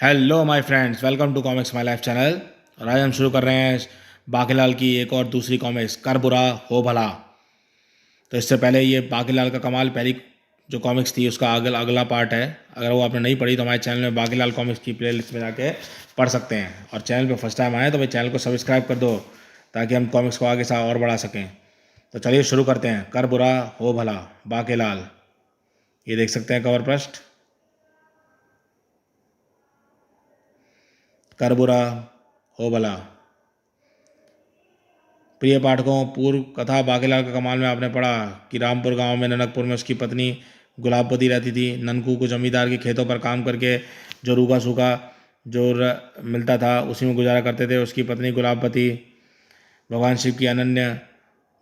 Hello my friends, welcome to comics my life channel. और आज हम शुरू कर रहे हैं बाकीलाल की एक और दूसरी कॉमिक्स, कर बुरा हो भला। तो इससे पहले ये बाकीलाल का कमाल पहली जो कॉमिक्स थी उसका अगला पार्ट है। अगर वो आपने नहीं पढ़ी तो हमारे चैनल में बाकीलाल कॉमिक्स की प्लेलिस्ट में जाके पढ़ सकते हैं। और चैनल पे फर्स्ट टाइम आए तो भाई चैनल को सब्सक्राइब कर दो ताकि हम कॉमिक्स को आगे और बढ़ा सकें। तो चलिए शुरू करते हैं। कर बुरा हो भला, बाकीलाल। ये देख सकते हैं कवर पृष्ठ। कर बुरा हो भला। प्रिय पाठकों, पूर्व कथा बाकीलाल का कमाल में आपने पढ़ा कि रामपुर गांव में ननकपुर में उसकी पत्नी गुलाबवती रहती थी। ननकू को जमींदार के खेतों पर काम करके जो रूखा सूखा मिलता था उसी में गुजारा करते थे। उसकी पत्नी गुलाबवती भगवान शिव की अनन्य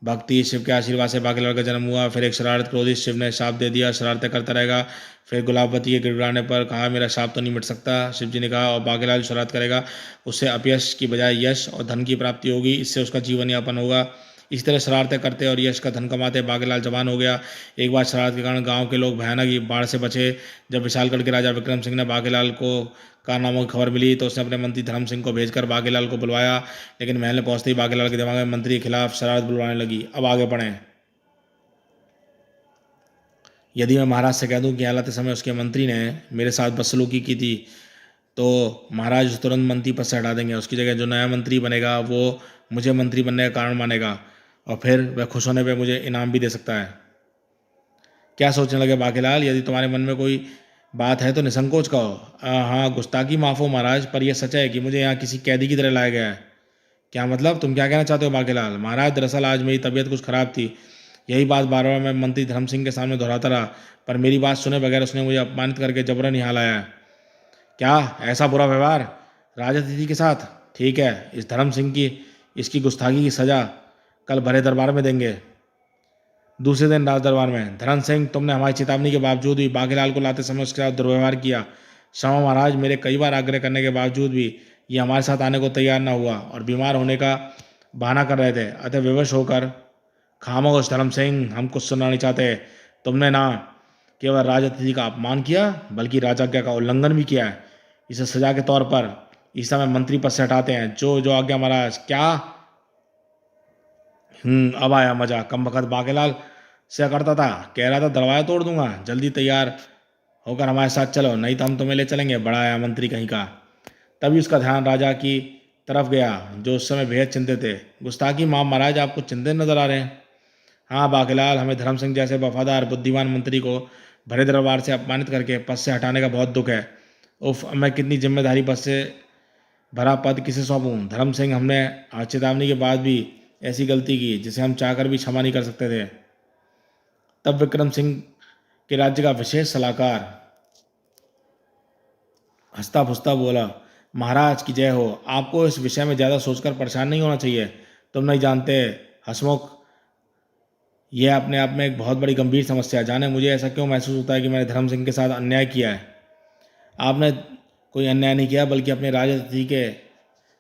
भक्ति, शिव के आशीर्वाद से बाकीलाल का जन्म हुआ। फिर एक शरारत क्रोधित शिव ने शाप दे दिया, शरारतें करता रहेगा। फिर गुलाबवती के गिड़गिड़ाने पर कहा मेरा शाप तो नहीं मिट सकता। शिव जी ने कहा और बाकीलाल शरारत करेगा, उससे अपयश की बजाय यश और धन की प्राप्ति होगी, इससे उसका जीवन यापन होगा। इस तरह शरारतें करते और यश का धन कमाते बाकीलाल जवान हो गया। एक बार शरारत के कारण गांव के लोग भयानक बाढ़ से बचे। जब विशालगढ़ के राजा विक्रम सिंह ने बाकीलाल को कारनामों की खबर मिली तो उसने अपने मंत्री धर्म सिंह को भेजकर बाकीलाल को बुलवाया। लेकिन महल में पहुंचते ही बाकीलाल के दिमाग में मंत्री के खिलाफ शरारत बुलवाने लगी। अब आगे पढ़ें। यदि मैं महाराज से कह दूं कि हालात समय उसके मंत्री ने मेरे साथ बदसलूकी की थी तो महाराज तुरंत मंत्री पद से हटा देंगे। उसकी जगह जो नया मंत्री बनेगा वो मुझे मंत्री बनने का कारण मानेगा और फिर वह खुश होने पे मुझे इनाम भी दे सकता है। क्या सोचने लगे बाकीलाल? यदि तुम्हारे मन में कोई बात है तो निसंकोच कहो। हाँ, गुस्ताखी माफ हो महाराज, पर यह सच है कि मुझे यहाँ किसी कैदी की तरह लाया गया है। क्या मतलब? तुम क्या कहना चाहते हो बाकीलाल? महाराज, दरअसल आज मेरी तबीयत कुछ खराब थी। यही बात बार बार मैं मंत्री धर्म सिंह के सामने दोहराता रहा, पर मेरी बात सुने बगैर उसने मुझे अपमानित करके जबरन यहाँ लाया है। क्या ऐसा बुरा व्यवहार राजअतिथि के साथ? ठीक है, इस धर्म सिंह की इसकी गुस्ताखी की सजा कल भरे दरबार में देंगे। दूसरे दिन राज दरबार में, धर्म सिंह, तुमने हमारी चेतावनी के बावजूद भी बाकीलाल को लाते समय उसके साथ दुर्व्यवहार किया। क्षमा महाराज, मेरे कई बार आग्रह करने के बावजूद भी ये हमारे साथ आने को तैयार न हुआ और बीमार होने का बहाना कर रहे थे। अतः विवश होकर, खामोश धर्म सिंह, हम कुछ सुनना नहीं चाहते। तुमने ना केवल राजअतिथि का अपमान किया बल्कि राजाज्ञा का उल्लंघन भी किया है। इसे सजा के तौर पर इस समय मंत्री पद से हटाते हैं। जो जो आज्ञा महाराज। क्या? अब आया मजा। कम वक्त बाकीलाल से करता था, कह रहा था दरवाजा तोड़ दूंगा, जल्दी तैयार होकर हमारे साथ चलो नहीं तो हम तुम्हें ले चलेंगे। बड़ा आया मंत्री कहीं का। तभी उसका ध्यान राजा की तरफ गया जो उस समय बेहद चिंतित थे। गुस्ताखी माफ महाराज, आपको चिंतित नजर आ रहे हैं। हाँ बाकीलाल, हमें धर्म सिंह जैसे वफादार बुद्धिमान मंत्री को भरे दरबार से अपमानित करके पद से हटाने का बहुत दुख है। उफ, मैं कितनी जिम्मेदारी पद से भरा पद किसे सौंपूं? धर्म सिंह, हमने चेतावनी के बाद भी ऐसी गलती की जिसे हम चाहकर भी क्षमा नहीं कर सकते थे। तब विक्रम सिंह के राज्य का विशेष सलाहकार हंसता फुसता बोला, महाराज की जय हो। आपको इस विषय में ज़्यादा सोचकर परेशान नहीं होना चाहिए। तुम नहीं जानते हसमुख, यह अपने आप में एक बहुत बड़ी गंभीर समस्या है। जाने मुझे ऐसा क्यों महसूस होता है कि मैंने धर्म सिंह के साथ अन्याय किया है। आपने कोई अन्याय नहीं किया बल्कि अपने राजअतिथि के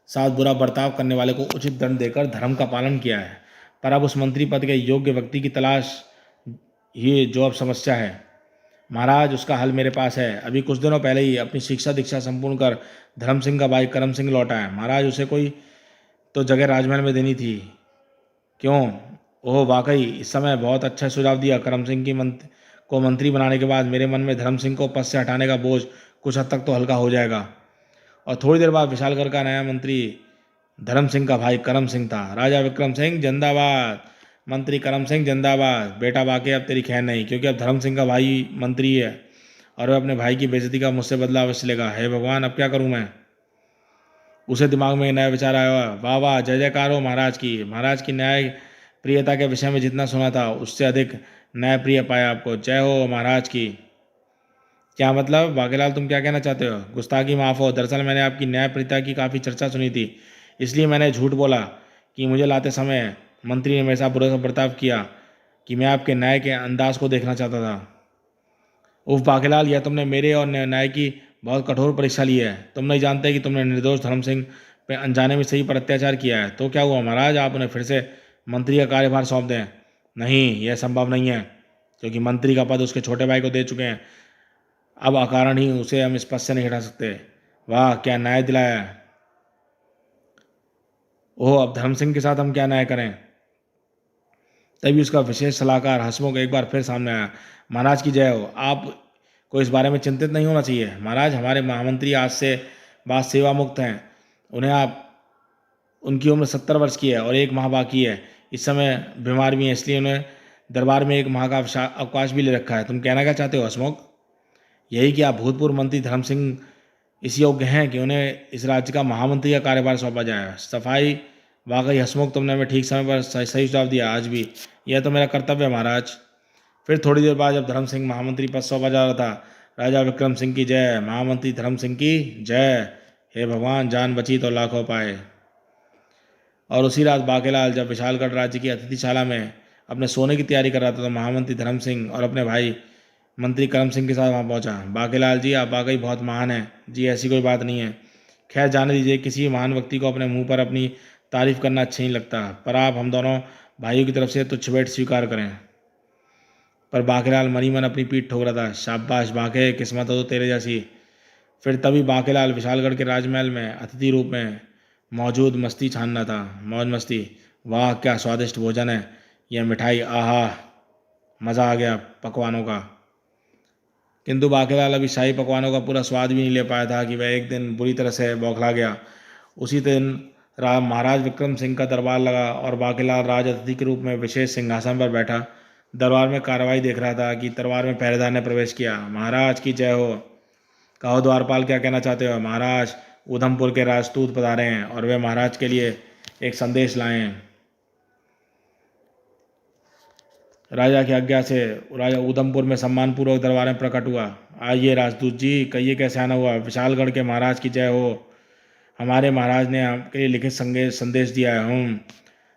साथ बुरा बर्ताव करने वाले को उचित दंड देकर धर्म का पालन किया है। पर अब उस मंत्री पद के योग्य व्यक्ति की तलाश ही जो अब समस्या है। महाराज, उसका हल मेरे पास है। अभी कुछ दिनों पहले ही अपनी शिक्षा दीक्षा संपूर्ण कर धर्म सिंह का भाई करम सिंह लौटा है। महाराज, उसे कोई तो जगह राजमहल में देनी थी। क्यों? ओह वाकई, इस समय बहुत अच्छा सुझाव दिया। करम सिंह की को मंत्री बनाने के बाद मेरे मन में धर्म सिंह को पद से हटाने का बोझ कुछ हद तक तो हल्का हो जाएगा। और थोड़ी देर बाद विशालगढ़ का नया मंत्री धर्म सिंह का भाई करम सिंह था। राजा विक्रम सिंह जिंदाबाद, मंत्री करम सिंह जिंदाबाद। बेटा बाकी अब तेरी खैर नहीं, क्योंकि अब धर्म सिंह का भाई मंत्री है और वह अपने भाई की बेइज्जती का मुझसे बदला अवश्य लेगा। हे भगवान, अब क्या करूं मैं? उसे दिमाग में एक नया विचार आया। वाह वाह, जय जयकार हो महाराज की। महाराज की न्याय प्रियता के विषय में जितना सुना था उससे अधिक न्याय प्रिय पाया आपको। जय हो महाराज की। क्या मतलब बाकीलाल, तुम क्या कहना चाहते हो? गुस्ताखी माफ हो, दरअसल मैंने आपकी न्यायप्रियता की काफ़ी चर्चा सुनी थी, इसलिए मैंने झूठ बोला कि मुझे लाते समय मंत्री ने मेरे साथ बुरा बर्ताव किया कि मैं आपके न्याय के अंदाज को देखना चाहता था। उफ बाकीलाल, यह तुमने मेरे और न्याय की बहुत कठोर परीक्षा ली है। तुम नहीं जानते कि तुमने निर्दोष धर्म सिंह पे अनजाने में सही पर अत्याचार किया है। तो क्या हुआ महाराज, आप उन्हें फिर से मंत्री का कार्यभार सौंप दें? नहीं, यह संभव नहीं है, क्योंकि मंत्री का पद उसके छोटे भाई को दे चुके हैं। अब अकारण ही उसे हम इस पद से नहीं हटा सकते। वाह क्या न्याय दिलाया। ओह अब धर्म सिंह के साथ हम क्या न्याय करें। तभी उसका विशेष सलाहकार हंसमुख एक बार फिर सामने आया। महाराज की जय हो, आप को इस बारे में चिंतित नहीं होना चाहिए। महाराज हमारे महामंत्री आज से बाद सेवा मुक्त हैं। उन्हें आप उनकी उम्र 70 वर्ष की है और 1 माह बाकी है। इस समय बीमार भी हैं, इसलिए उन्हें दरबार में 1 माह का अवकाश भी ले रखा है। तुम कहना क्या चाहते हो हसमुख। यही कि आप भूतपूर्व मंत्री धर्म सिंह इस योग्य हैं कि उन्हें इस राज्य का महामंत्री का कार्यभार सौंपा जाए। सफाई वाकई हसमुख, तुमने हमें ठीक समय पर सही जवाब दिया। आज भी यह तो मेरा कर्तव्य है महाराज। फिर थोड़ी देर बाद जब धर्म सिंह महामंत्री पद सौंपा जा रहा था, राजा विक्रम सिंह की जय, महामंत्री धर्म सिंह की जय। हे भगवान, जान बची तो लाखों पाए। और उसी रात बाकेलाल जब विशालगढ़ राज्य की अतिथिशाला में अपने सोने की तैयारी कर रहा था तो महामंत्री धर्म सिंह और अपने भाई मंत्री करम सिंह के साथ वहाँ पहुँचा। बाकेलाल जी, आप वाकई बहुत महान हैं। जी ऐसी कोई बात नहीं है। खैर जाने दीजिए, किसी महान व्यक्ति को अपने मुंह पर अपनी तारीफ करना अच्छा नहीं लगता, पर आप हम दोनों भाइयों की तरफ से तुच्छ भेंट स्वीकार करें। पर बाकेलाल मनी मन अपनी पीठ ठोक रहा था। शाबाश बाके, किस्मत हो तो तेरे जैसी। फिर तभी बाकेलाल विशालगढ़ के राजमहल में अतिथि रूप में मौजूद मस्ती छानना था। मौज मस्ती, वाह क्या स्वादिष्ट भोजन है। यह मिठाई, आहा मज़ा आ गया पकवानों का। किंतु बाकेलाल अभी शाही पकवानों का पूरा स्वाद भी नहीं ले पाया था कि वह एक दिन बुरी तरह से बौखला गया। उसी दिन महाराज विक्रम सिंह का दरबार लगा और बाकेलाल राज अतिथि के रूप में विशेष सिंहासन पर बैठा दरबार में कार्रवाई देख रहा था कि दरबार में पहरेदार ने प्रवेश किया। महाराज की जय हो। कहो द्वारपाल, क्या कहना चाहते हो। महाराज, उधमपुर के राजदूत पधारे हैं और वे महाराज के लिए एक संदेश लाए हैं। राजा की आज्ञा से राजा उधमपुर में सम्मानपूर्वक दरबार में प्रकट हुआ। आइए राजदूत जी, कहिए कैसे आना हुआ। विशालगढ़ के महाराज की जय हो। हमारे महाराज ने आपके लिए लिखित संदेश दिया है। हम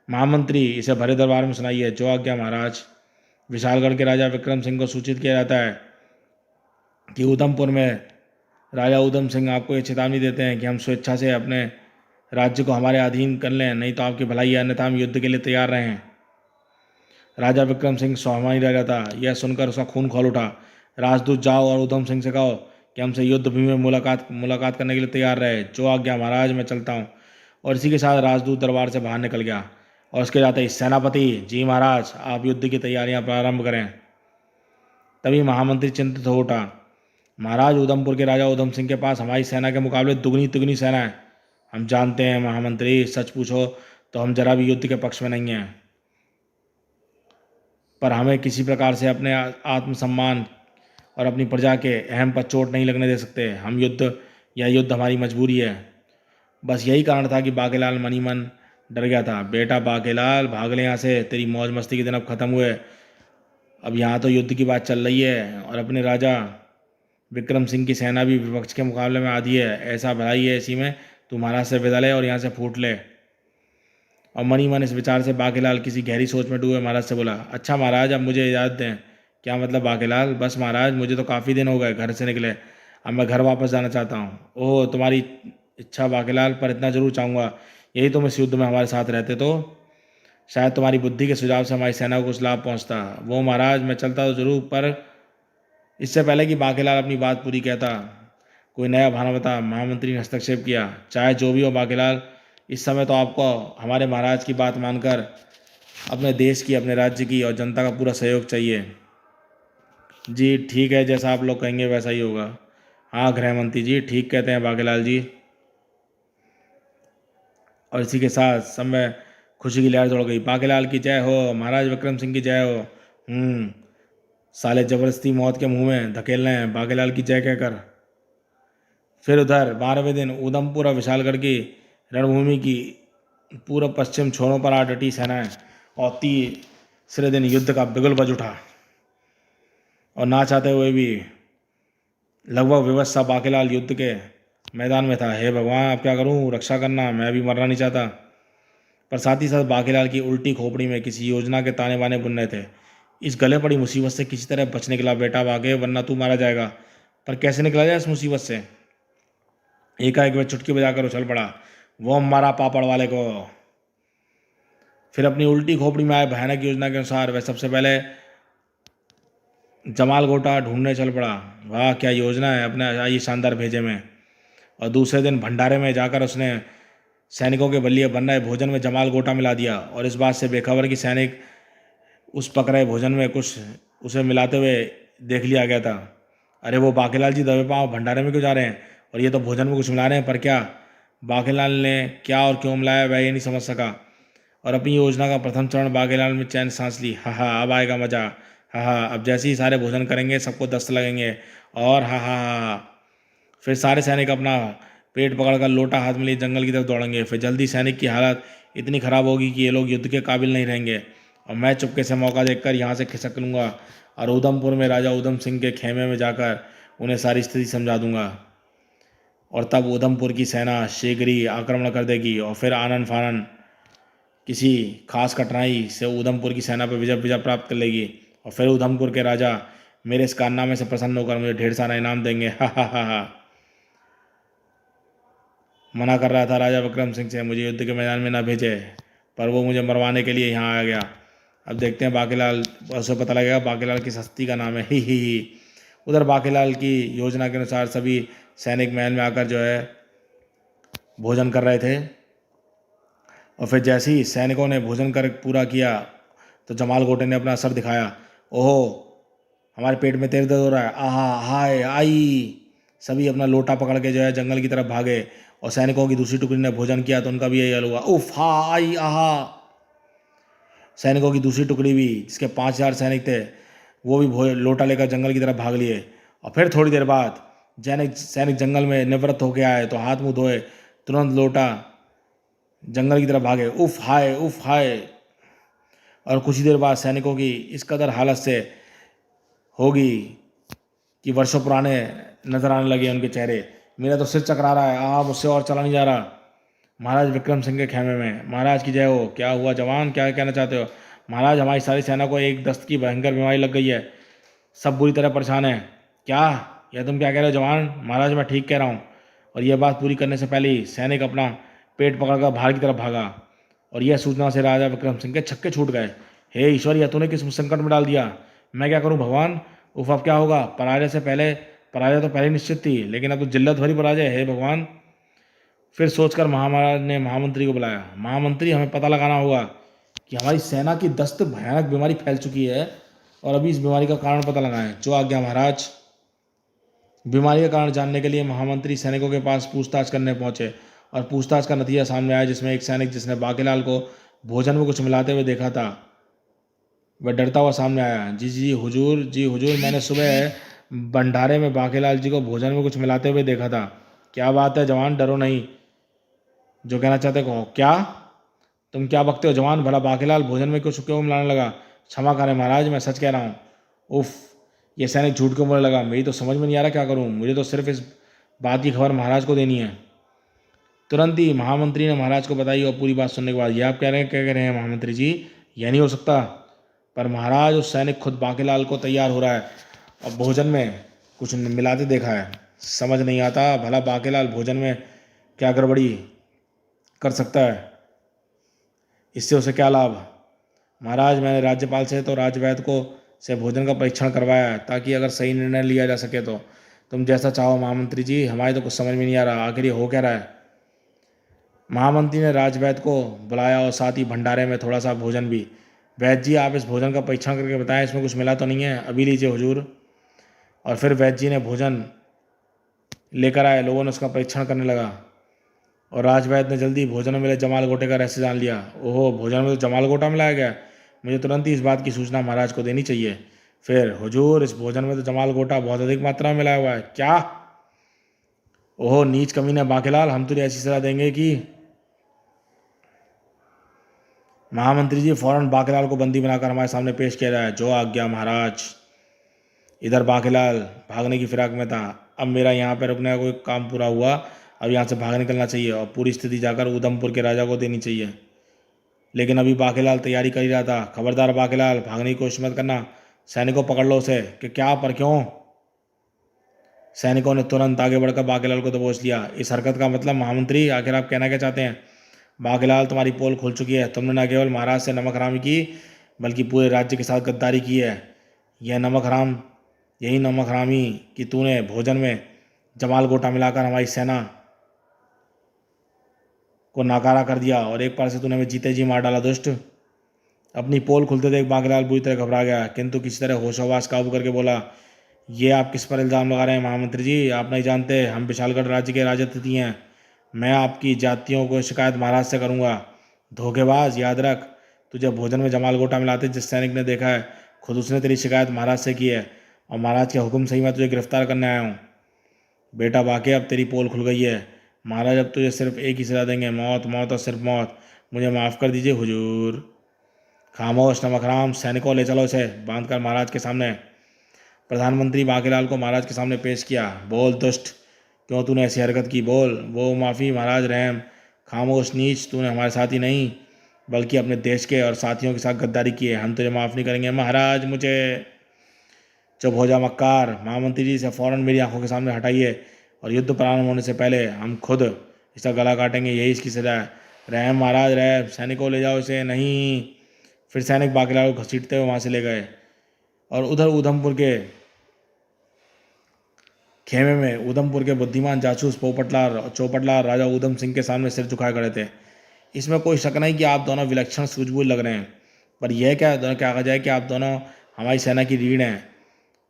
महामंत्री, इसे भरे दरबार में सुनाइए। जो आज्ञा महाराज। विशालगढ़ के राजा विक्रम सिंह को सूचित किया जाता है कि उधमपुर में राजा उधम सिंह आपको ये चेतावनी देते हैं कि हम स्वेच्छा से अपने राज्य को हमारे अधीन कर लें, नहीं तो आपकी भलाई है, अन्यथा हम युद्ध के लिए तैयार रहें। राजा विक्रम सिंह स्वाभिमानी रह जाता। यह सुनकर उसका खून खौल उठा। राजदूत, जाओ और उधम सिंह से कहो कि हमसे युद्ध भूमि में मुलाकात करने के लिए तैयार रहे। जो आज्ञा महाराज, मैं चलता हूँ। और इसी के साथ राजदूत दरबार से बाहर निकल गया। और उसके जाते ही, सेनापति जी महाराज, आप युद्ध की तैयारियां प्रारंभ करें। तभी महामंत्री चिंतित हो उठा। महाराज, उधमपुर के राजा उधम सिंह के पास हमारी सेना के मुकाबले दुगनी तिगुनी सेना है। हम जानते हैं महामंत्री, सच पूछो तो हम जरा भी युद्ध के पक्ष में नहीं हैं, पर हमें किसी प्रकार से अपने आत्मसम्मान और अपनी प्रजा के अहम पर चोट नहीं लगने दे सकते। हम यह युद्ध हमारी मजबूरी है। बस यही कारण था कि बाकेलाल मनी मन डर गया था। बेटा बाकेलाल, भाग ले यहाँ से, तेरी मौज मस्ती के दिन अब खत्म हुए। अब यहाँ तो युद्ध की बात चल रही है और अपने राजा विक्रम सिंह की सेना भी विपक्ष के मुकाबले में आधी है। ऐसा भलाई है इसी में, तू महाराज से विदा ले और यहाँ से फूट ले। और मनी मन इस विचार से बाकेलाल किसी गहरी सोच में डूबे महाराज से बोला, अच्छा महाराज, अब मुझे इजाज़त दें। क्या मतलब बाकेलाल। बस महाराज, मुझे तो काफ़ी दिन हो गए घर से निकले, अब मैं घर वापस जाना चाहता हूँ। ओह तुम्हारी इच्छा बाकेलाल, पर इतना जरूर चाहूँगा, यही तुम इस युद्ध में हमारे साथ रहते तो शायद तुम्हारी बुद्धि के सुझाव से हमारी सेना को कुछ लाभ पहुँचता। वो महाराज, मैं चलता तो जरूर, पर इससे पहले कि बाकेलाल अपनी बात पूरी कहता, कोई नया बहाना बता। महामंत्री ने हस्तक्षेप किया। चाहे जो भी हो बाकेलाल, इस समय तो आपको हमारे महाराज की बात मानकर अपने देश की, अपने राज्य की और जनता का पूरा सहयोग चाहिए। जी ठीक है, जैसा आप लोग कहेंगे वैसा ही होगा। हाँ गृहमंत्री जी, ठीक कहते हैं बाकेलाल जी। और इसी के साथ सब में खुशी की लहर दौड़ गई। बाकेलाल की जय हो, महाराज विक्रम सिंह की जय हो। साले जबरदस्ती मौत के मुंह में धकेल रहे हैं, बाकेलाल की जय कहकर। फिर उधर 12वें दिन उधमपुर और विशालगढ़ की रणभूमि की पूर्व पश्चिम छोरों पर आ डटी सेनाएं और तीसरे दिन युद्ध का बिगुल बज उठा। और ना चाहते हुए भी लगभग विवश सा बाकेलाल युद्ध के मैदान में था। हे भगवान, अब क्या करूं, रक्षा करना, मैं भी मरना नहीं चाहता। पर साथ ही साथ बाकेलाल की उल्टी खोपड़ी में किसी योजना के ताने बाने बुन रहे थे। इस गले पड़ी मुसीबत से किसी तरह बच निकला बेटा बाके, वरना तू मारा जाएगा। पर कैसे निकला जाए इस मुसीबत से। एकाएक वह चुटकी बजाकर उछल पड़ा, वो मारा पापड़ वाले को। फिर अपनी उल्टी खोपड़ी में आए भयानक योजना के अनुसार वह सबसे पहले जमाल गोटा ढूंढने चल पड़ा। वाह क्या योजना है अपने ये शानदार भेजे में। और दूसरे दिन भंडारे में जाकर उसने सैनिकों के बल्लिए बन रहे भोजन में जमाल गोटा मिला दिया, और इस बात से बेखबर कि सैनिक उस पक रहे भोजन में कुछ उसे मिलाते हुए देख लिया गया था। अरे वो बाकीलाल जी दबे पाँव भंडारे में क्यों जा रहे हैं, और ये तो भोजन में कुछ मिला रहे हैं, पर क्या? बाकीलाल ने क्या और क्यों मिलाया वह ये नहीं समझ सका, और अपनी योजना का प्रथम चरण बाकीलाल में चैन सांस ली। हा हा, अब आएगा मजा। हा हा, अब जैसे ही सारे भोजन करेंगे सबको दस्त लगेंगे, और हा हा हा हा। फिर सारे सैनिक अपना पेट पकड़कर लोटा हाथ में लिए जंगल की तरफ दौड़ेंगे। फिर जल्दी सैनिक की हालत इतनी खराब होगी कि ये लोग युद्ध के काबिल नहीं रहेंगे, और मैं चुपके से मौका देखकर यहाँ से खिसक लूँगा और उधमपुर में राजा उधम सिंह के खेमे में जाकर उन्हें सारी स्थिति समझा दूंगा। और तब उधमपुर की सेना शीघ्र ही आक्रमण कर देगी, और फिर आनन फानन किसी खास कठिनाई से उधमपुर की सेना पर विजय विजय प्राप्त कर लेगी, और फिर उधमपुर के राजा मेरे इस कारनामे से प्रसन्न होकर मुझे ढेर सारा इनाम देंगे। हा हा हा हा। मना कर रहा था राजा विक्रम सिंह से मुझे युद्ध के मैदान में ना भेजे, पर वो मुझे मरवाने के लिए यहाँ आ गया। अब देखते हैं बाकीलाल, उसे पता लगेगा बाकीलाल किस हस्ती का नाम है। ही। उधर बाकीलाल की योजना के अनुसार सभी सैनिक महल में आकर जो है भोजन कर रहे थे, और फिर जैसे ही सैनिकों ने भोजन कर पूरा किया तो जमाल गोटे ने अपना असर दिखाया। ओहो, हमारे पेट में तेल दर्द हो रहा है। आहा हाय आई। सभी अपना लोटा पकड़ के जो है जंगल की तरफ भागे, और सैनिकों की दूसरी टुकड़ी ने भोजन किया तो उनका भी यही हाल हुआ। उफ हा आई आहा। सैनिकों की दूसरी टुकड़ी भी, जिसके 5,000 सैनिक थे, वो भी लोटा लेकर जंगल की तरफ भाग लिए। और फिर थोड़ी देर बाद सैनिक सैनिक जंगल में निवृत्त होके आए तो हाथ मुंह धोए तुरंत लोटा जंगल की तरफ भागे। उफ हाय उफ हाय। और कुछ ही देर बाद सैनिकों की इस कदर हालत से होगी कि वर्षों पुराने नजर आने लगे उनके चेहरे। मेरा तो सिर चकरा रहा है, मुझसे और चला नहीं जा रहा। महाराज विक्रम सिंह के खेमे में, महाराज की जय हो। क्या हुआ जवान, क्या कहना चाहते हो? महाराज हमारी सारी सेना को एक दस्त की भयंकर बीमारी लग गई है, सब बुरी तरह परेशान है। क्या? यह तुम क्या कह रहे हो जवान? महाराज मैं ठीक कह रहा हूँ। और यह बात पूरी करने से पहले ही सैनिक अपना पेट पकड़कर बाहर की तरफ भागा, और यह सूचना से राजा विक्रम सिंह के छक्के छूट गए। हे ईश्वर, यह तूने किस संकट में डाल दिया? मैं क्या करूं भगवान? उफ, अब क्या होगा? पराजय तो पहले निश्चित थी, लेकिन अब तो जिल्लत भरी पराजय। हे भगवान। फिर सोचकर महाराज ने महामंत्री को बुलाया। महामंत्री, हमें पता लगाना होगा कि हमारी सेना की दस्त भयानक बीमारी फैल चुकी है, और अभी इस बीमारी का कारण पता लगाएं। जो आज्ञा महाराज। बीमारी का कारण जानने के लिए महामंत्री सैनिकों के पास पूछताछ करने पहुंचे, और पूछताछ का नतीजा सामने आया, जिसमें एक सैनिक जिसने बाकीलाल को भोजन में कुछ मिलाते हुए देखा था वह डरता हुआ सामने आया। जी जी हुजूर, जी हुजूर, मैंने सुबह भंडारे में बाकीलाल जी को भोजन में कुछ मिलाते हुए देखा था। क्या बात है जवान, डरो नहीं, जो कहना चाहते कहो। क्या? तुम क्या बकते हो जवान? भला बाकीलाल भोजन में कुछ क्यों मिलाने लगा? क्षमा करें महाराज, मैं सच कह रहा हूँ। उफ, ये सैनिक झूठ क्यों बोलने लगा? मेरी तो समझ में नहीं आ रहा क्या करूँ। मुझे तो सिर्फ इस बात की खबर महाराज को देनी है। तुरंत ही महामंत्री ने महाराज को बताई, और पूरी बात सुनने के बाद, ये आप कह रहे हैं, क्या कह रहे हैं महामंत्री जी? यह नहीं हो सकता। पर महाराज, उस सैनिक खुद बाकीलाल को तैयार हो रहा है और भोजन में कुछ मिलाते देखा है। समझ नहीं आता भला बाकीलाल भोजन में क्या गड़बड़ी कर सकता है, इससे उसे क्या लाभ? महाराज, मैंने राज्यपाल से तो राजवैद्य को से भोजन का परीक्षण करवाया है, ताकि अगर सही निर्णय लिया जा सके तो। तुम जैसा चाहो महामंत्री जी, हमारे तो कुछ समझ में नहीं आ रहा, आखिर ये हो क्या रहा है। महामंत्री ने राजवैद्य को बुलाया, और साथ ही भंडारे में थोड़ा सा भोजन भी। वैद्य जी, आप इस भोजन का परीक्षण करके बताएं, इसमें कुछ मिला तो नहीं है? अभी लीजिए हुजूर। और फिर वैद्य जी ने भोजन लेकर आए। लोगों ने उसका परीक्षण करने लगा, और राजवैद्य ने जल्दी भोजन में मिले जमाल गोटे का रहस्य जान लिया। ओहो, भोजन में तो जमाल गोटा मिलाया गया। मुझे तुरंत ही इस बात की सूचना महाराज को देनी चाहिए। फिर हुजूर, इस भोजन में तो जमाल गोटा बहुत अधिक मात्रा में मिलाया हुआ है। क्या? ओहो नीच कमीने बाकीलाल, हम तुझे ऐसी सजा देंगे कि। महामंत्री जी, फौरन बाकीलाल को बंदी बनाकर हमारे सामने पेश किया जाए। जो आज्ञा महाराज। इधर बाकीलाल भागने की फिराक में था। अब मेरा यहाँ पर रुकने का कोई काम पूरा हुआ, अब यहाँ से भाग निकलना चाहिए, और पूरी स्थिति जाकर उधमपुर के राजा को देनी चाहिए। लेकिन अभी बाकीलाल तैयारी कर ही रहा था। खबरदार बाकीलाल, भागने की कोशिश मत करना, सैनिकों पकड़ लो उसे। कि क्या, पर क्यों? सैनिकों ने तुरंत आगे बढ़कर बाकीलाल को दबोच लिया। इस हरकत का मतलब महामंत्री, आखिर आप कहना क्या चाहते हैं? बाकीलाल, तुम्हारी पोल खुल चुकी है। तुमने न केवल महाराज से नमक हरामी की, बल्कि पूरे राज्य के साथ गद्दारी की है। यही नमक हरामी कि तूने भोजन में जमाल गोटा मिलाकर हमारी सेना को नाकारा कर दिया और एक बार से तूने हमें जीते जी मार डाला दुष्ट। अपनी पोल खुलते देख बांकेलाल बुरी तरह घबरा गया, किंतु किसी तरह होशोवास काबू करके बोला, ये आप किस पर इल्ज़ाम लगा रहे हैं महामंत्री जी? आप नहीं जानते हम विशालगढ़ राज्य के राजअतिथि हैं। मैं आपकी जातियों को शिकायत महाराज से करूंगा। धोखेबाज, याद रख, तुझे भोजन में जमाल गोटा मिलाते जिस सैनिक ने देखा है, खुद उसने तेरी शिकायत महाराज से की है और महाराज के हुक्म से ही मैं तुझे गिरफ्तार करने आया हूँ। बेटा बाके, अब तेरी पोल खुल गई है। महाराज अब तुझे सिर्फ एक ही सजा देंगे, मौत, मौत और सिर्फ मौत। मुझे माफ़ कर दीजिए हुजूर। खामोश नमकराम, सैनिकों ले चलो इसे, बांधकर महाराज के सामने। प्रधानमंत्री बांकेलाल को महाराज के सामने पेश किया। बोल दुष्ट, क्यों तूने ऐसी हरकत की? बोल। वो माफ़ी महाराज, रहम। खामोश नीच, तूने हमारे साथ ही नहीं बल्कि अपने देश के और साथियों के साथ गद्दारी की है। हम तुझे माफ़ नहीं करेंगे महाराज। मुझे चुप हो जा मक्कार। महामंत्री जी से फ़ौरन मेरी आंखों के सामने हटाइए और युद्ध प्रारंभ होने से पहले हम खुद इसका गला काटेंगे, यही इसकी सजा है। रहम महाराज, रहम। सैनिकों ले जाओ इसे। नहीं। फिर सैनिक बांकेलाल को घसीटते हुए वहाँ से ले गए और उधर उधमपुर के खेमे में उधमपुर के बुद्धिमान जासूस पोपटलाल और चौपटलाल राजा उधम सिंह के सामने सिर झुकाए खड़े थे। इसमें कोई शक नहीं कि आप दोनों विलक्षण सूझबूझ लग रहे हैं, पर यह क्या कहा जाए कि आप दोनों हमारी सेना की रीढ़ हैं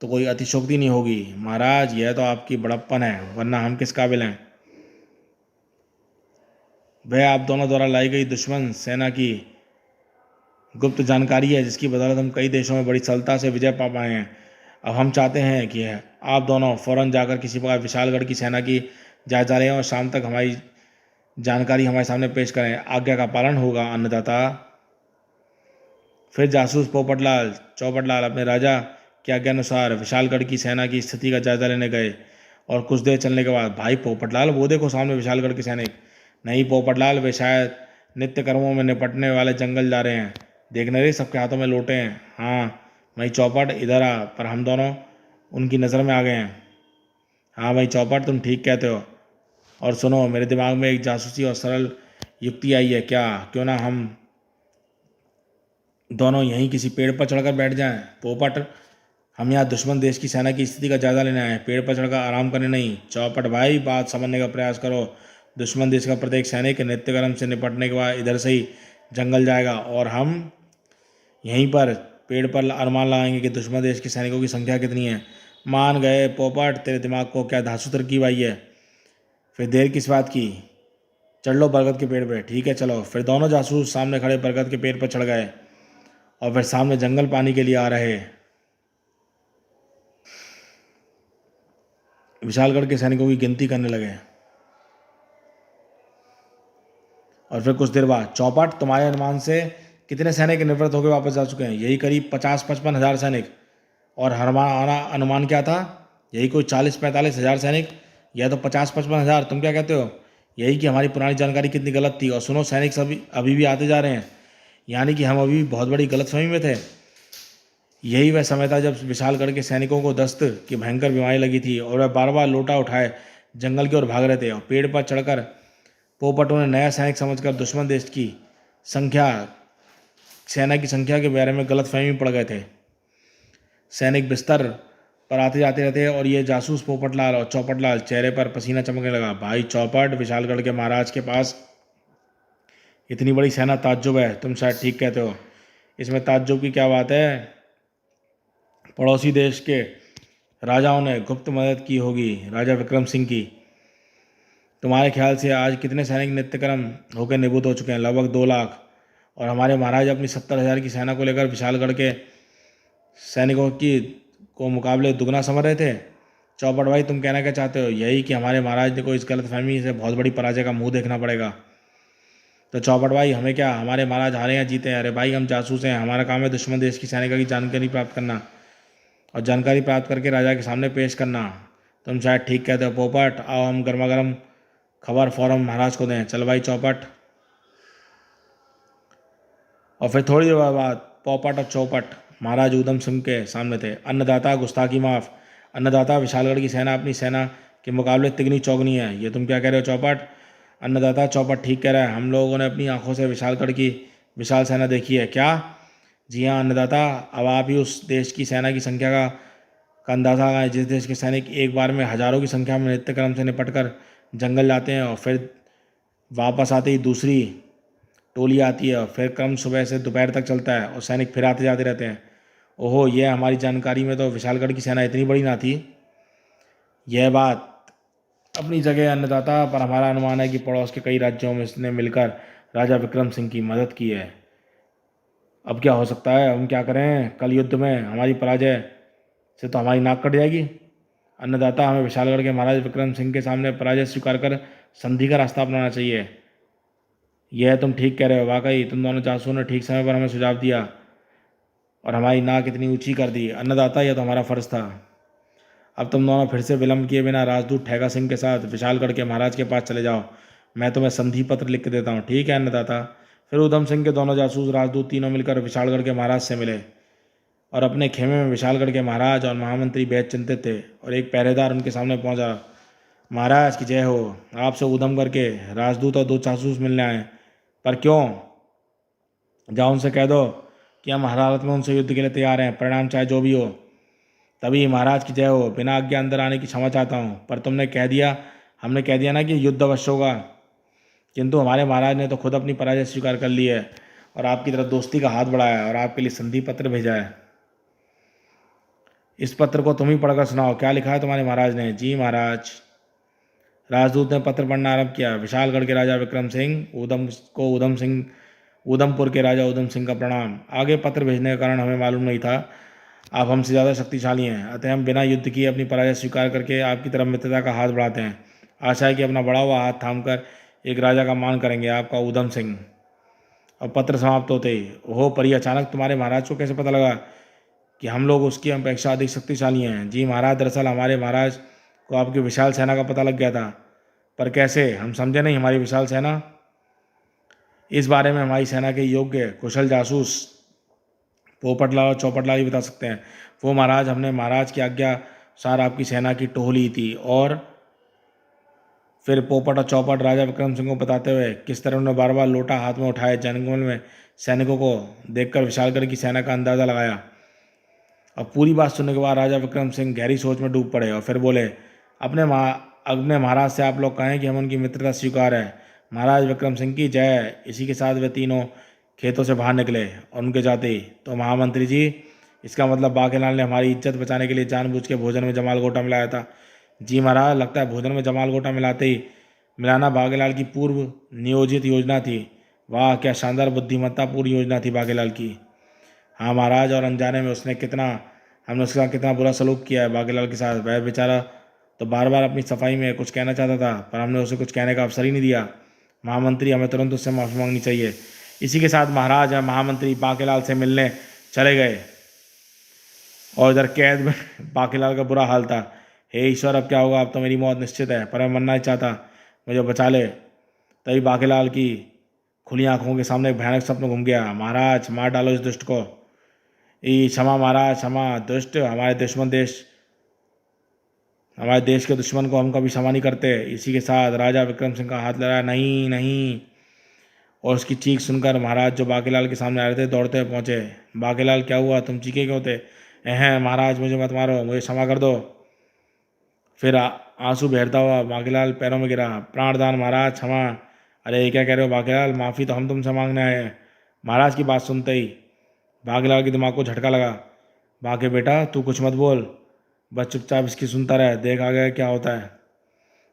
तो कोई अतिशोक्ति नहीं होगी। महाराज, यह तो आपकी बड़प्पन है, वरना हम किस काबिल हैं? वह आप दोनों द्वारा लाई गई दुश्मन सेना की गुप्त जानकारी है, जिसकी बदौलत हम कई देशों में बड़ी सरलता से विजय पा पाए हैं। अब हम चाहते हैं कि आप दोनों फौरन जाकर किसी प्रकार विशालगढ़ की सेना की जायजा लें और शाम तक हमारी जानकारी हमारे सामने पेश करें। आज्ञा का पालन होगा अन्नदाता। फिर जासूस पोपटलाल चौपटलाल अपने राजा के आज्ञानुसार विशालगढ़ की सेना की स्थिति का जायजा लेने गए और कुछ देर चलने के बाद, भाई पोपटलाल, वो देखो सामने विशालगढ़ के सैनिक। नहीं पोपटलाल, वे शायद नित्य कर्मों में निपटने वाले जंगल जा रहे हैं। देखने रही सबके हाथों में लोटे हैं। हाँ भाई चौपट, इधर आ। पर हम दोनों उनकी नज़र में आ गए हैं। हाँ भाई चौपट, तुम ठीक कहते हो। और सुनो, मेरे दिमाग में एक जासूसी और सरल युक्ति आई है। क्या क्यों ना हम दोनों यहीं किसी पेड़ पर चढ़कर बैठ जाएं? पोपट, हम यहाँ दुश्मन देश की सेना की स्थिति का जायजा लेने आए, पेड़ पर चढ़कर आराम करने नहीं। चौपट भाई, बात समझने का प्रयास करो। दुश्मन देश का प्रत्येक सैनिक नित्यकर्म से निपटने के बाद इधर से ही जंगल जाएगा और हम यहीं पर पेड़ पर अनुमान लगाएंगे कि दुश्मन देश के सैनिकों की संख्या कितनी है। मान गए पोपट, तेरे दिमाग को क्या धांसू तरकीब आई है? फिर देर किस बात की, चढ़ लो बरगद के पेड़ पे। ठीक है चलो। फिर दोनों जासूस सामने खड़े बरगद के पेड़ पर चढ़ गए और फिर सामने जंगल पानी के लिए आ रहे विशालगढ़ के सैनिकों की गिनती करने लगे। और फिर कुछ देर बाद, चौपट, तुम्हारे अनुमान से कितने सैनिक निवृत्त होकर वापस जा चुके हैं? यही करीब 50-55 हज़ार सैनिक। और हमारा अनुमान क्या था? यही कोई 40-45 हज़ार सैनिक। यह तो 50-55 हज़ार। तुम क्या कहते हो? यही कि हमारी पुरानी जानकारी कितनी गलत थी। और सुनो, सैनिक सभी अभी भी आते जा रहे हैं, यानी कि हम अभी भी बहुत बड़ी गलतफहमी में थे। यही वह समय था जब विशालगढ़ के सैनिकों को दस्त की भयंकर बीमारी लगी थी और वह बार बार लोटा उठाए जंगल की ओर भाग रहे थे। और पेड़ पर चढ़कर पोपटों ने नया सैनिक समझकर दुश्मन देश की संख्या सेना की संख्या के बारे में गलतफहमी में पड़ गए थे। सैनिक बिस्तर पर आते जाते रहते और ये जासूस पोपटलाल और चौपटलाल चेहरे पर पसीना चमकने लगा। भाई चौपट, विशालगढ़ के महाराज के पास इतनी बड़ी सेना ताज्जुब है। तुम शायद ठीक कहते हो। इसमें ताज्जुब की क्या बात है? पड़ोसी देश के राजाओं ने गुप्त मदद की होगी, राजा विक्रम सिंह की। तुम्हारे ख्याल से आज कितने सैनिक नित्यक्रम होकर निवृत्त हो चुके हैं? लगभग 2 लाख। और हमारे महाराज अपनी 70,000 की सेना को लेकर विशालगढ़ के सैनिकों की को मुकाबले दुगना समझ रहे थे। चौपट भाई, तुम कहना क्या चाहते हो? यही कि हमारे महाराज को इस गलतफहमी से बहुत बड़ी पराजय का मुंह देखना पड़ेगा। तो चौपट भाई, हमें क्या, हमारे महाराज हारे या जीते हैं? अरे भाई, हम जासूस हैं, हमारा काम है दुश्मन देश की सैनिकों की जानकारी प्राप्त करना और जानकारी प्राप्त करके राजा के सामने पेश करना। तुम शायद ठीक कहते हो पोपट। आओ हम गर्मा गर्म खबर फौरन महाराज को दें। चल भाई चौपट। और फिर थोड़ी देर बाद पोपट और चौपट महाराज उधम सिंह के सामने थे। अन्नदाता, गुस्ताखी माफ। अन्नदाता, विशालगढ़ की सेना अपनी सेना के मुकाबले तिगनी चौगनी है। ये तुम क्या कह रहे हो चौपट? अन्नदाता, चौपट ठीक कह रहा है। हम लोगों ने अपनी आंखों से विशालगढ़ की विशाल सेना देखी है। क्या? जी हाँ अन्नदाता। अब आप ही उस देश की सेना की संख्या का अंदाज़ा लगाएं जिस देश के सैनिक एक बार में हजारों की संख्या में नित्यक्रम से निपट कर जंगल जाते हैं और फिर वापस आते ही दूसरी टोली आती है और फिर क्रम सुबह से दोपहर तक चलता है और सैनिक फिर आते जाते रहते हैं। ओहो, यह हमारी जानकारी में तो विशालगढ़ की सेना इतनी बड़ी ना थी। यह बात अपनी जगह अन्नदाता, पर हमारा अनुमान है कि पड़ोस के कई राज्यों में इसने मिलकर राजा विक्रम सिंह की मदद की है। अब क्या हो सकता है, हम क्या करें? कल युद्ध में हमारी पराजय से तो हमारी नाक कट जाएगी। अन्नदाता, हमें विशालगढ़ के महाराज विक्रम सिंह के सामने पराजय स्वीकार कर संधि का रास्ता अपनाना चाहिए। यह तुम ठीक कह रहे हो, वाकई तुम दोनों जासूसों ने ठीक समय पर हमें सुझाव दिया और हमारी नाक इतनी ऊंची कर दी। अन्नदाता, यह तो हमारा फर्ज था। अब तुम दोनों फिर से विलंब किए बिना राजदूत ठैगा सिंह के साथ विशालगढ़ के महाराज के पास चले जाओ। मैं तुम्हें संधि पत्र लिख के देता हूँ। ठीक है अन्नदाता। फिर उधम सिंह के दोनों जासूस राजदूत तीनों मिलकर विशालगढ़ के महाराज से मिले और अपने खेमे में विशालगढ़ के महाराज और महामंत्री बेहद चिंतित थे और एक पहरेदार उनके सामने पहुंचा। महाराज की जय हो, आपसे उधमगढ़ के राजदूत और दो जासूस मिलने आए। पर क्यों? जाओ उनसे कह दो कि हम हर हालत में उनसे युद्ध के लिए तैयार हैं, परिणाम चाहे जो भी हो। तभी महाराज की जय हो, बिना आज्ञा अंदर आने की क्षमा चाहता हूँ। पर हमने कह दिया ना कि युद्ध अवश्य होगा, किंतु हमारे महाराज ने तो खुद अपनी पराजय स्वीकार कर ली है और आपकी तरफ दोस्ती का हाथ बढ़ाया है और आपके लिए संधि पत्र भेजा है। इस पत्र को तुम ही पढ़कर सुनाओ, क्या लिखा है तुम्हारे महाराज ने? जी महाराज। राजदूत ने पत्र पढ़ना आरंभ किया। विशालगढ़ के राजा विक्रम सिंह, उधमपुर के राजा उधम सिंह का प्रणाम। आगे पत्र भेजने का कारण हमें मालूम नहीं था। आप हमसे ज़्यादा शक्तिशाली हैं, अतः हम बिना युद्ध किए अपनी पराजय स्वीकार करके आपकी तरफ मित्रता का हाथ बढ़ाते हैं। आशा है कि अपना बढ़ा हुआ हाथ थामकर एक राजा का मान करेंगे, आपका उधम सिंह। और पत्र समाप्त होते ही, ओहो परी, अचानक तुम्हारे महाराज को कैसे पता लगा कि हम लोग उसकी अपेक्षा अधिक शक्तिशाली हैं? जी महाराज, दरअसल हमारे महाराज को आपकी विशाल सेना का पता लग गया था। पर कैसे? हम समझे नहीं। हमारी विशाल सेना? इस बारे में हमारी सेना के योग्य कुशल जासूस पोपटलाल और चौपटलाल ही बता सकते हैं। वो महाराज, हमने महाराज की आज्ञा सार आपकी सेना की टोह ली थी। और फिर पोपट और चौपट राजा विक्रम सिंह को बताते हुए किस तरह उन्होंने बार बार लोटा हाथ में उठाए जंगल में सैनिकों को देखकर विशालगढ़ की सेना का अंदाजा लगाया। और पूरी बात सुनने के बाद राजा विक्रम सिंह गहरी सोच में डूब पड़े और फिर बोले, अपने महाराज से आप लोग कहें कि हम उनकी मित्रता स्वीकार है। महाराज विक्रम सिंह की जय। इसी के साथ वे तीनों खेतों से बाहर निकले और उनके जाते ही, तो महामंत्री जी, इसका मतलब बाकेलाल ने हमारी इज्जत बचाने के लिए जानबूझ के भोजन में जमाल गोटा मिलाया था। जी महाराज, लगता है भोजन में जमाल गोटा मिलाना बाकेलाल की पूर्व नियोजित योजना थी। वाह, क्या शानदार बुद्धिमत्ता पूर्ण योजना थी बाकेलाल की। हाँ महाराज, और अनजाने में हमने उसके साथ कितना बुरा सलूक किया है बाकेलाल के साथ। वह बेचारा तो बार बार अपनी सफाई में कुछ कहना चाहता था, पर हमने उसे कुछ कहने का अवसर ही नहीं दिया। महामंत्री, हमें तुरंत उससे माफ़ी मांगनी चाहिए। इसी के साथ महाराज और महामंत्री बाकेलाल से मिलने चले गए और इधर कैद में बाकेलाल का बुरा हाल था। हे ईश्वर, अब क्या होगा? अब तो मेरी मौत निश्चित है, पर मैं मरना नहीं चाहता, मुझे बचा ले। तभी बाकेलाल की खुली आंखों के सामने एक भयानक स्वप्न घूम गया। महाराज, मार डालो इस दुष्ट को। क्षमा महाराज, क्षमा। दुष्ट? हमारे देश के दुश्मन को हम कभी क्षमा नहीं करते। इसी के साथ राजा विक्रम सिंह का हाथ लड़ा, नहीं नहीं। और उसकी चीख सुनकर महाराज, जो बाकेलाल के सामने आ रहे थे, दौड़ते हुए पहुंचे। बाकेलाल, क्या हुआ? तुम चीखे क्यों थे? महाराज, मुझे मत मारो, मुझे क्षमा कर दो। फिर आंसू बहरता हुआ बाकेलाल पैरों में गिरा। प्राणदान महाराज, क्षमा। अरे ये क्या कह रहे हो बाकेलाल? माफ़ी तो हम तुमसे मांगने आए हैं। महाराज की बात सुनते ही बाकेलाल के दिमाग को झटका लगा। बाके बेटा, तू कुछ मत बोल, बस चुपचाप इसकी सुनता रहे, देख आगे क्या होता है।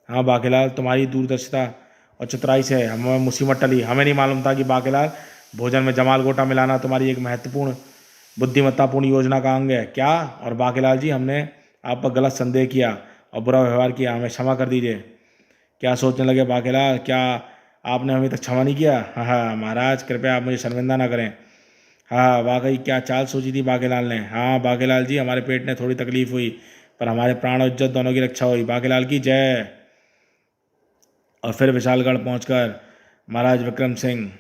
हाँ बाकेलाल, तुम्हारी दूरदर्शिता और चतुराई से हमें मुसीबत टली। हमें नहीं मालूम था कि बाकेलाल, भोजन में जमाल गोटा मिलाना तुम्हारी एक महत्वपूर्ण बुद्धिमत्तापूर्ण योजना का अंग है। क्या? और बाकेलाल जी, हमने आप पर गलत संदेह किया और बुरा व्यवहार किया, हमें क्षमा कर दीजिए। क्या सोचने लगे बाकेलाल? क्या आपने अभी तक क्षमा नहीं किया? हाँ हाँ महाराज, कृपया आप मुझे शर्मिंदा ना करें। हाँ, वाकई क्या चाल सोची थी बाकेलाल ने। हाँ बाकेलाल जी, हमारे पेट ने थोड़ी तकलीफ हुई, पर हमारे प्राण और इज्जत दोनों की रक्षा हुई। बाकेलाल की जय। और फिर विशालगढ़ पहुंचकर महाराज विक्रम सिंह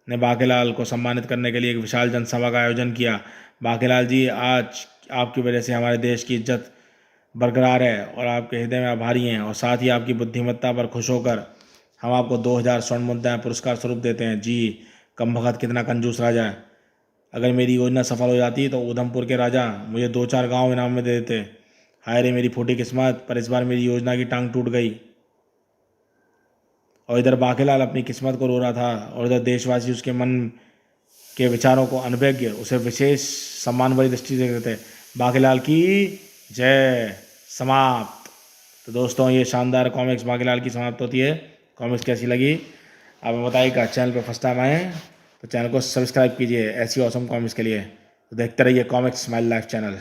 ने बाकेलाल को सम्मानित करने के लिए एक विशाल जनसभा का आयोजन किया। बाकेलाल जी, आज आपकी वजह से हमारे देश की इज्जत बरकरार है और आपके हृदय में आभारी हैं, और साथ ही आपकी बुद्धिमत्ता पर खुश होकर हम आपको 2000 स्वर्ण मुद्राएं पुरस्कार स्वरूप देते हैं। जी, कमबख्त कितना कंजूस राजा है। अगर मेरी योजना सफल हो जाती तो उधमपुर के राजा मुझे 2-4 गांव इनाम में दे देते। हाय रे मेरी फूटी किस्मत, पर इस बार मेरी योजना की टांग टूट गई और इधर बाकीलाल अपनी किस्मत को रो रहा था, और इधर देशवासी उसके मन के विचारों को अनभिज्ञ उसे विशेष सम्मान भरी दृष्टि से देखते थे। बाकीलाल की जय। समाप्त। तो दोस्तों ये शानदार कॉमिक्स बाकीलाल की समाप्त होती है। कॉमिक्स कैसी लगी आप बताइएगा। चैनल पर फर्स्ट टाइम आए तो चैनल को सब्सक्राइब कीजिए ऐसी ऑसम कॉमिक्स के लिए। तो देखते रहिए कॉमिक्स स्माइल लाइफ चैनल।